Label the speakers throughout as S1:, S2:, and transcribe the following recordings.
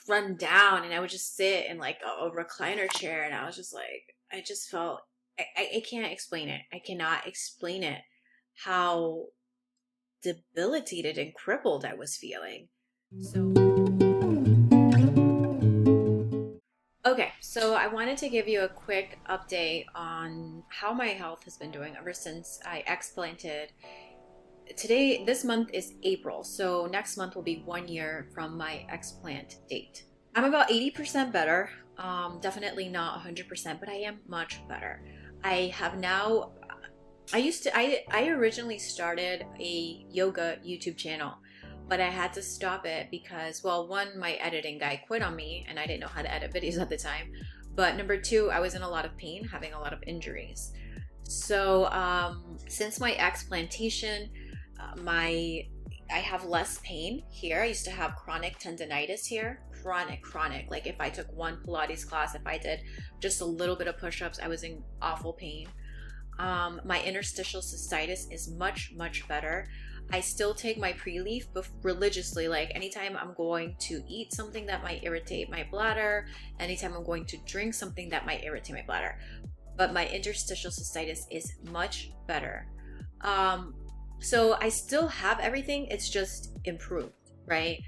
S1: run down, and I would just sit in like a recliner chair, and I was just like, I just felt, I can't explain it. I cannot explain it, how debilitated and crippled I was feeling. So, okay, so I wanted to give you a quick update on how my health has been doing ever since I explanted. Today, this month is April, so next month will be 1 year from my explant date. I'm about 80% better. Definitely not 100%, but I am much better. I have now, I originally started a yoga YouTube channel, but I had to stop it because, well, one, my editing guy quit on me and I didn't know how to edit videos at the time. But number two, I was in a lot of pain, having a lot of injuries. So since my explantation, I have less pain here. I used to have chronic tendonitis here, chronic. Like if I took one Pilates class, if I did just a little bit of push-ups, I was in awful pain. My interstitial cystitis is much better. I still take my pre-leaf religiously, like anytime I'm going to eat something that might irritate my bladder, anytime I'm going to drink something that might irritate my bladder. But my interstitial cystitis is much better. So I still have everything, it's just improved, right?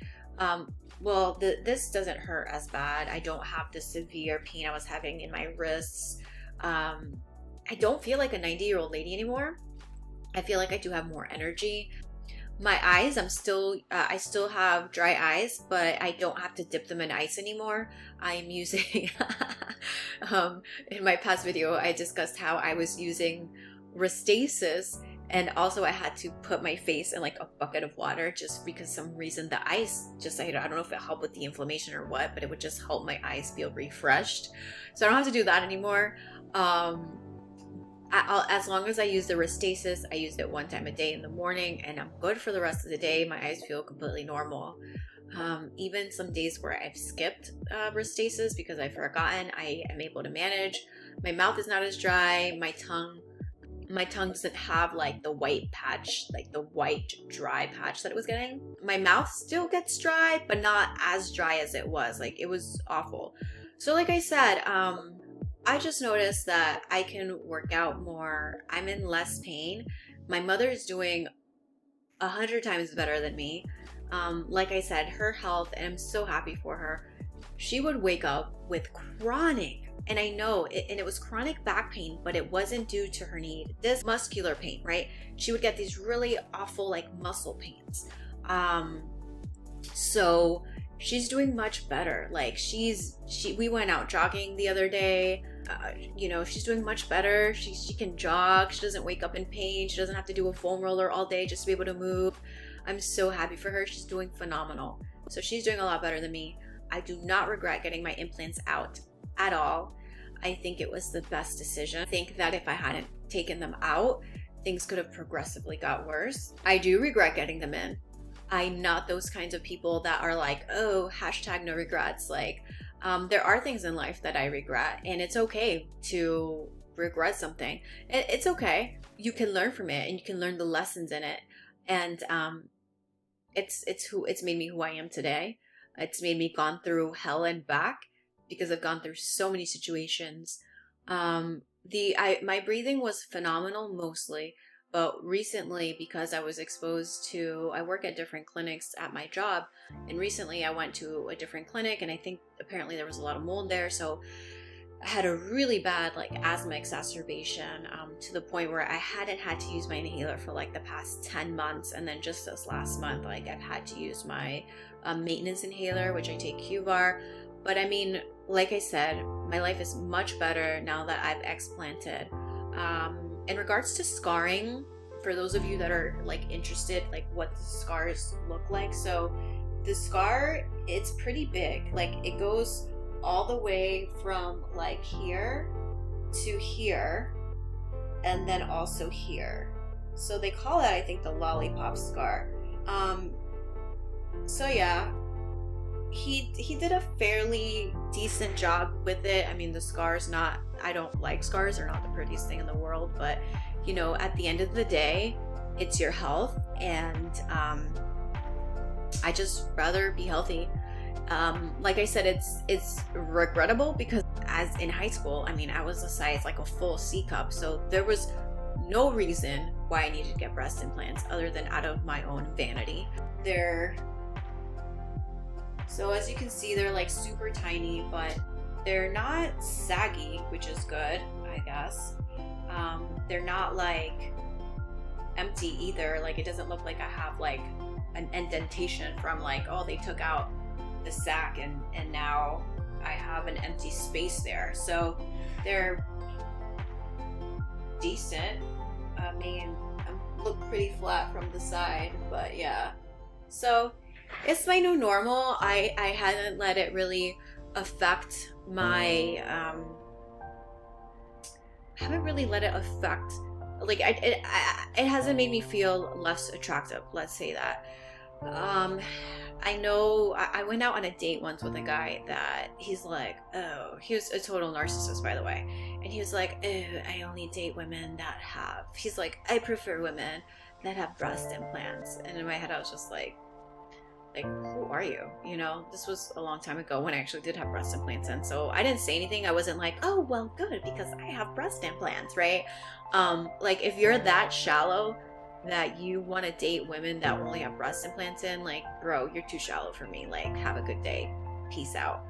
S1: Well, this doesn't hurt as bad. I don't have the severe pain I was having in my wrists. I don't feel like a 90-year-old lady anymore. I feel like I do have more energy. My eyes, I still have dry eyes, but I don't have to dip them in ice anymore. I am using, in my past video, I discussed how I was using Restasis, and also I had to put my face in like a bucket of water just because some reason the ice just, I don't know if it helped with the inflammation or what, but it would just help my eyes feel refreshed. So I don't have to do that anymore. As long as I use the Restasis, I use it one time a day in the morning and I'm good for the rest of the day. My eyes feel completely normal. Even some days where I've skipped Restasis because I've forgotten, I am able to manage. My mouth is not as dry. My tongue doesn't have like the white patch, like the white dry patch that it was getting. My mouth still gets dry, but not as dry as it was. Like it was awful. So like I said, I just noticed that I can work out more. I'm in less pain. My mother is doing 100 times better than me. Like I said, her health, and I'm so happy for her. She would wake up with chronic, and I know, and it was chronic back pain, but it wasn't due to her knee. This muscular pain, right? She would get these really awful like muscle pains. So she's doing much better. Like we went out jogging the other day. She's doing much better. She can jog. She doesn't wake up in pain. She doesn't have to do a foam roller all day just to be able to move. I'm so happy for her. She's doing phenomenal. So she's doing a lot better than me. I do not regret getting my implants out at all. I think it was the best decision. I think that if I hadn't taken them out, things could have progressively got worse. I do regret getting them in. I'm not those kinds of people that are like, oh, hashtag no regrets. Like, there are things in life that I regret, and it's okay to regret something. It's okay. You can learn from it, and you can learn the lessons in it. And it's made me who I am today. It's made me gone through hell and back because I've gone through so many situations. My breathing was phenomenal mostly, but recently, because I was exposed to, I work at different clinics at my job, and recently I went to a different clinic, and I think apparently there was a lot of mold there, so I had a really bad like asthma exacerbation, to the point where I hadn't had to use my inhaler for like the past 10 months, and then just this last month, like I've had to use my maintenance inhaler, which I take Qvar. But I mean, like I said, my life is much better now that I've explanted. In regards to scarring, for those of you that are like interested, like what the scars look like. So the scar, it's pretty big. Like it goes all the way from like here to here, and then also here. So they call it, I think, the lollipop scar. So yeah, he did a fairly decent job with it. I mean, the scar's not, I don't like scars, they're not the prettiest thing in the world, but at the end of the day, it's your health, and I just rather be healthy. Like I said, it's regrettable because as in high school, I mean, I was a size like a full C cup, so there was no reason why I needed to get breast implants other than out of my own vanity. So as you can see, they're like super tiny, but they're not saggy, which is good, I guess. They're not like empty either. Like it doesn't look like I have like an indentation from like, oh, they took out the sac and now I have an empty space there. So they're decent. I mean, look pretty flat from the side, but yeah. So it's my new normal. I hadn't let it really affect my haven't really let it affect, like it hasn't made me feel less attractive, let's say that. I know I went out on a date once with a guy that he's like, oh, he was a total narcissist, by the way, and he was like, oh, I only date women that have, he's like, I prefer women that have breast implants. And in my head I was just like, who are you? You know, this was a long time ago when I actually did have breast implants, and so I didn't say anything. I wasn't like, oh, well, good, because I have breast implants, right? Like if you're that shallow that you want to date women that only have breast implants in, like, bro, you're too shallow for me. Like, have a good day, peace out.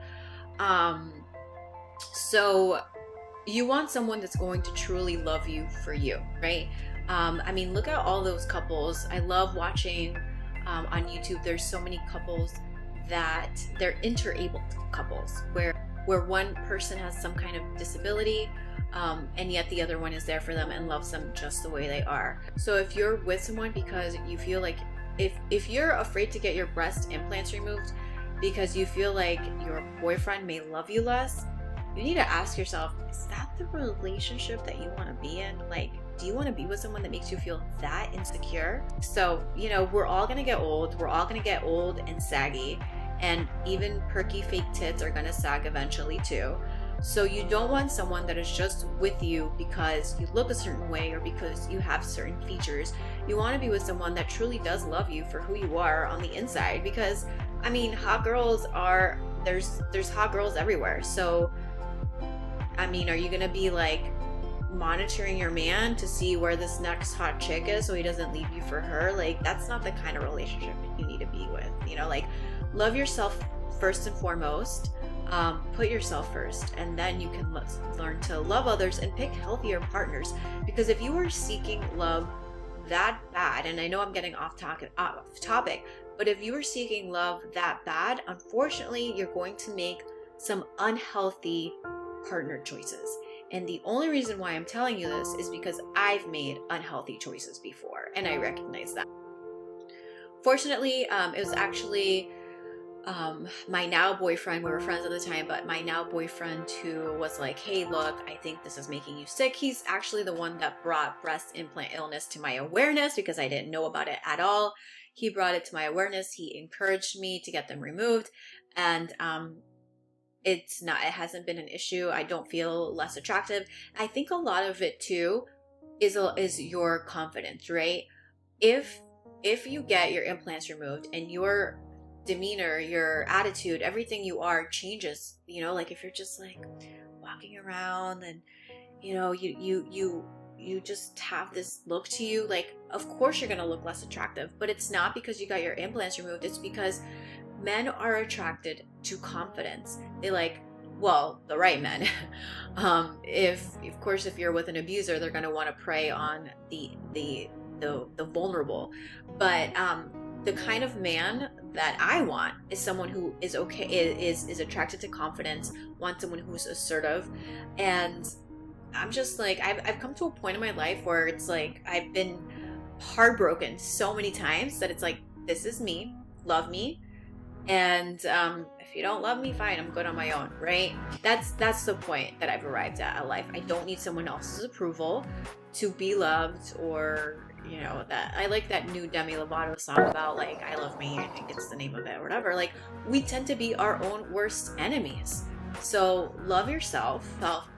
S1: So you want someone that's going to truly love you for you, right? I mean, look at all those couples. I love watching on YouTube. There's so many couples that they're interabled couples where one person has some kind of disability, and yet the other one is there for them and loves them just the way they are. So if you're with someone because you feel like, if you're afraid to get your breast implants removed because you feel like your boyfriend may love you less, you need to ask yourself, is that the relationship that you want to be in? Like, do you want to be with someone that makes you feel that insecure? So, you know, we're all going to get old. We're all going to get old and saggy. And even perky fake tits are going to sag eventually too. So you don't want someone that is just with you because you look a certain way or because you have certain features. You want to be with someone that truly does love you for who you are on the inside. Because, I mean, hot girls are, there's hot girls everywhere. So, I mean, are you going to be like monitoring your man to see where this next hot chick is so he doesn't leave you for her? Like, that's not the kind of relationship you need to be with. You know, like, love yourself first and foremost. Put yourself first, and then you can learn to love others and pick healthier partners. Because if you are seeking love that bad, and I know I'm getting off topic, but if you are seeking love that bad, unfortunately, you're going to make some unhealthy partner choices. And the only reason why I'm telling you this is because I've made unhealthy choices before, and I recognize that. Fortunately, it was actually my now boyfriend, we were friends at the time, but my now boyfriend who was like, hey, look, I think this is making you sick. He's actually the one that brought breast implant illness to my awareness because I didn't know about it at all. He brought it to my awareness. He encouraged me to get them removed. And it hasn't been an issue. I don't feel less attractive. I think a lot of it too is your confidence, right? If you get your implants removed and your demeanor, your attitude, everything you are changes, you know, like if you're just like walking around and, you know, you just have this look to you, like, of course you're going to look less attractive. But it's not because you got your implants removed. It's because men are attracted to confidence. They like, well, the right men. If of course, if you're with an abuser, they're going to want to prey on the vulnerable. But the kind of man that I want is someone who is okay, is attracted to confidence, wants someone who's assertive. And I'm just like, I've come to a point in my life where it's like, I've been heartbroken so many times that it's like, this is me, love me. And if you don't love me, fine, I'm good on my own, right? That's the point that I've arrived at in life. I don't need someone else's approval to be loved, or, you know, that I like that new Demi Lovato song about like, I love me, I think it's the name of it or whatever. Like, we tend to be our own worst enemies. So love yourself.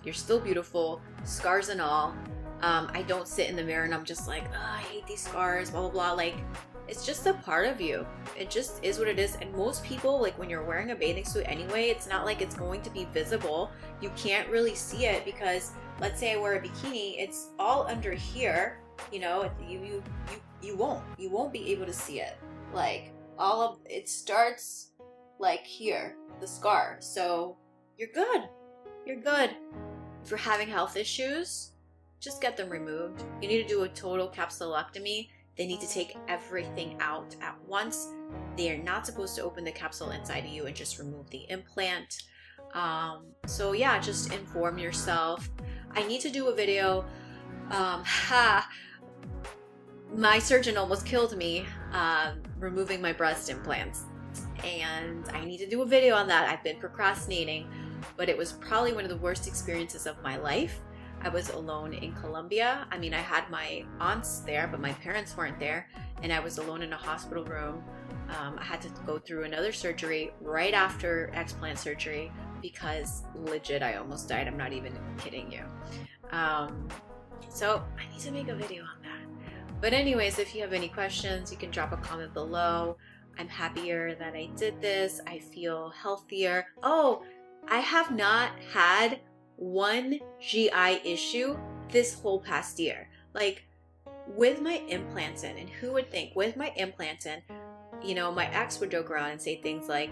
S1: You're still beautiful, scars and all. I don't sit in the mirror and I'm just like, oh, I hate these scars, blah, blah, blah. Like, It's just a part of you. It just is what it is. And most people, like when you're wearing a bathing suit anyway, it's not like it's going to be visible. You can't really see it because let's say I wear a bikini, it's all under here, you know, you won't be able to see it. Like all of it starts like here, the scar. So you're good. You're good. If you're having health issues, just get them removed. You need to do a total capsulectomy. They need to take everything out at once. They are not supposed to open the capsule inside of you and just remove the implant. So yeah, just inform yourself. I need to do a video. My surgeon almost killed me removing my breast implants. And I need to do a video on that. I've been procrastinating, but it was probably one of the worst experiences of my life. I was alone in Colombia. I mean, I had my aunts there, but my parents weren't there. And I was alone in a hospital room. I had to go through another surgery right after explant surgery because legit, I almost died. I'm not even kidding you. So I need to make a video on that. But anyways, if you have any questions, you can drop a comment below. I'm happier that I did this. I feel healthier. Oh, I have not had one GI issue this whole past year. Like with my implants in, and who would think with my implants in, you know, my ex would joke around and say things like,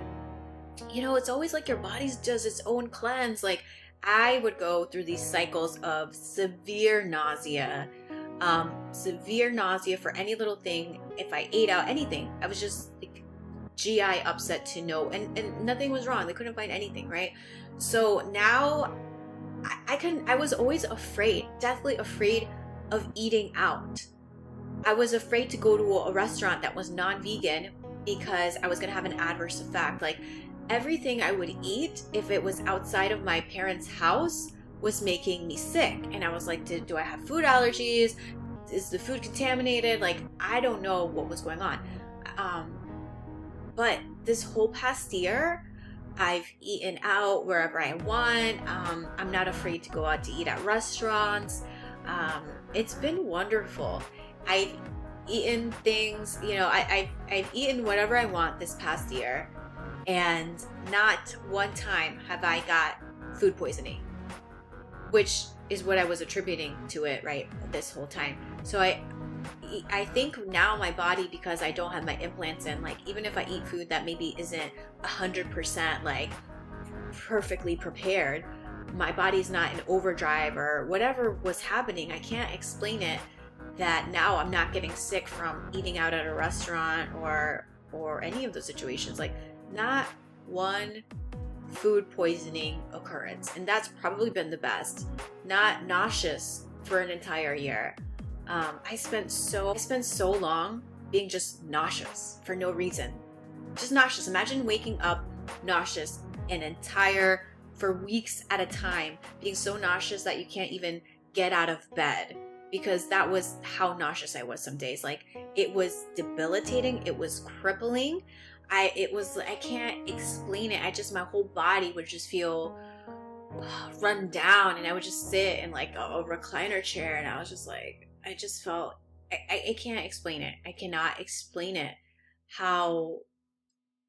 S1: you know, it's always like your body does its own cleanse. Like I would go through these cycles of severe nausea for any little thing. If I ate out anything, I was just like GI upset to no, and nothing was wrong. They couldn't find anything, right? So now I was always afraid, deathly afraid of eating out. I was afraid to go to a restaurant that was non-vegan because I was going to have an adverse effect. Like everything I would eat, if it was outside of my parents' house, was making me sick. And I was like, do I have food allergies? Is the food contaminated? Like, I don't know what was going on. But this whole past year, I've eaten out wherever I want. I'm not afraid to go out to eat at restaurants. It's been wonderful. I've eaten things, you know, I've eaten whatever I want this past year, and not one time have I got food poisoning, which is what I was attributing to it, right, this whole time. So I think now my body, because I don't have my implants in, like even if I eat food that maybe isn't 100% like perfectly prepared, my body's not in overdrive or whatever was happening. I can't explain it, that now I'm not getting sick from eating out at a restaurant or any of those situations. Like not one food poisoning occurrence, and that's probably been the best. Not nauseous for an entire year. I spent so long being just nauseous for no reason. Just nauseous. Imagine waking up nauseous for weeks at a time, being so nauseous that you can't even get out of bed, because that was how nauseous I was some days. Like it was debilitating. It was crippling. I can't explain it. My whole body would just feel run down, and I would just sit in like a recliner chair, and I was just like, I just felt, I can't explain it. I cannot explain it, how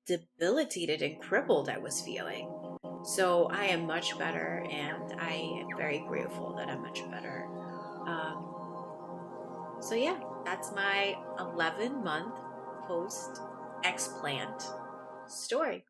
S1: debilitated and crippled I was feeling. So I am much better, and I am very grateful that I'm much better. So yeah, that's my 11-month post explant story.